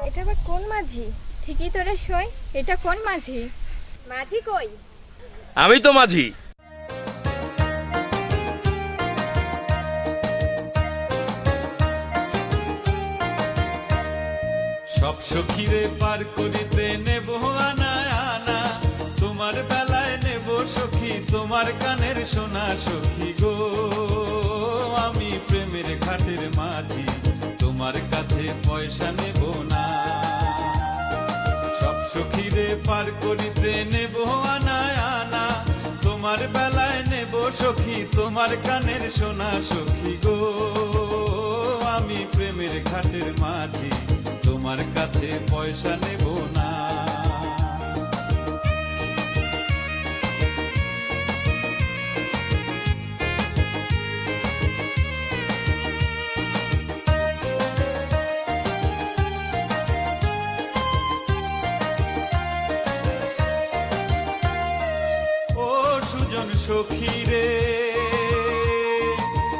এটা আবার কোন মাঝি? ঠিকই তো রে সই, এটা কোন মাঝি? মাঝি কই? আমি তো মাঝি। সব সখীরে পার করিতে নেব আনা আনা, তোমার বেলায় নেব সখী তোমার কানের সোনা সখী গো। আমি প্রেমের ঘাটের মাঝি, তোমার কাছে পয়সা নেব না। সব সখীরে পার করিতে নেব আনা আনা, তোমার বেলায় নেব সখী তোমার কানের সোনা সখী গো। আমি প্রেমের ঘাটের মাঝি, তোমার কাছে পয়সা নেব না। ও সুজন সখী রে,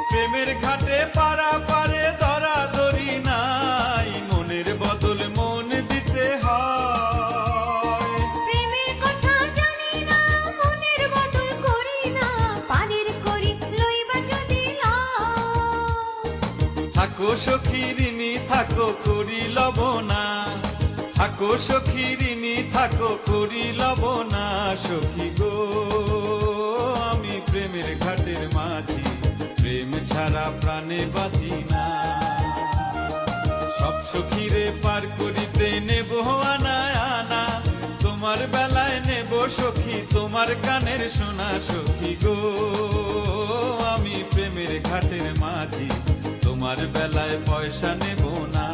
প্রেমের ঘাটে পাড়া পারে ধরা ধরি নাই, মনের বদল মন দিতে হয়। প্রেমের কথা জানি না, মনের বদল করি না, পারের করি লইবা যদি থাকো সখী ঋণী থাকো করি লব না, থাকো সখী ঋণী থাকো করি লব না সখী গো। আমি প্রেমের ঘাটের মাঝি, প্রেম ছাড়া প্রাণে বাঁচি না। সব সখীরে পার করিতে নেব আনা আনা, তোমার বেলায় নেব সখী তোমার কানের সোনা সখী গো। আমি প্রেমের ঘাটের মাঝি, তোমার বেলায় পয়সা নেব না।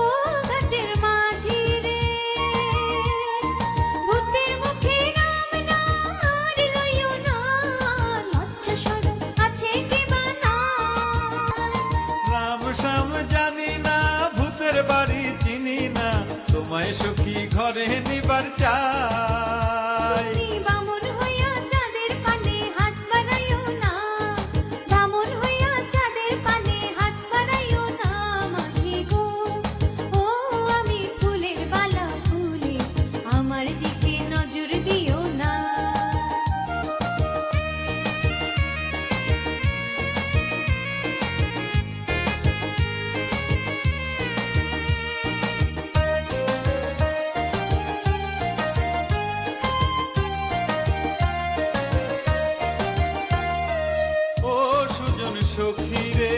ও ঘাটের মাঝি রে, ভূতের মুখে নাম না আর লইও না, লজ্জা শরম আছে কি বা নাই। রাম শ্যাম জানি না, ভূতের বাড়ি চিনি না, তোমায় সখী ঘরে নিবার চাই। তুমি বামুন হইয়া চাঁদের পানে হাত বাড়াইও না, বামুন হইয়া চাঁদের পানে হাত বাড়াইও না মাঝি গো। ও আমি ফুলের বালা ফুলে, আমার দিকে নজর দিও না। ও সুজন সখী রে,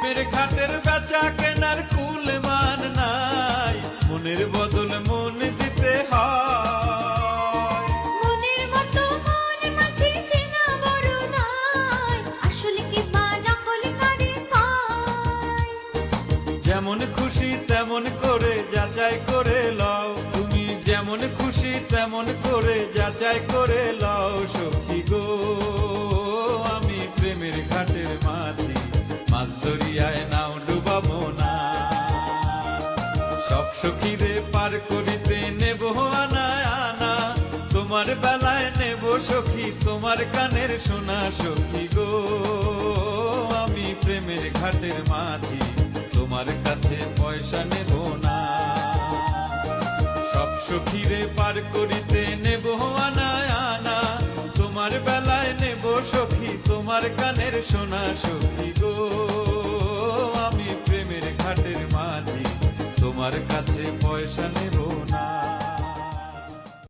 মেরে ঘাটের বেচা কেনার কুল মান নাই, মনের বদল মন দিতে হয়। মনের মতো মন মাঝে চেনা বড় দায়, আসলে কি বা নকল করে কয়। যেমন খুশি তেমন করে যাচাই করে লও, তুমি যেমন খুশি তেমন করে যাচাই করে লও সখী গো। আমি প্রেমের ঘাটের মাঝি, মাছ দরিয়ায় নাও ডুবাবো না। সব সখীরে পার করিতে নেব আনা আনা, তোমার বেলায় নেব সখী তোমার কানের সোনা সখী গো। আমি প্রেমের ঘাটের মাঝি, তোমার কাছে পয়সা নেব না। সব সখীরে পার করিতে নেব আনা আনা, তোমার বেলায় নেব সখী তোমার কানের সোনা সখী গো। আমি প্রেমের ঘাটের মাঝি, তোমার কাছে পয়সা নেব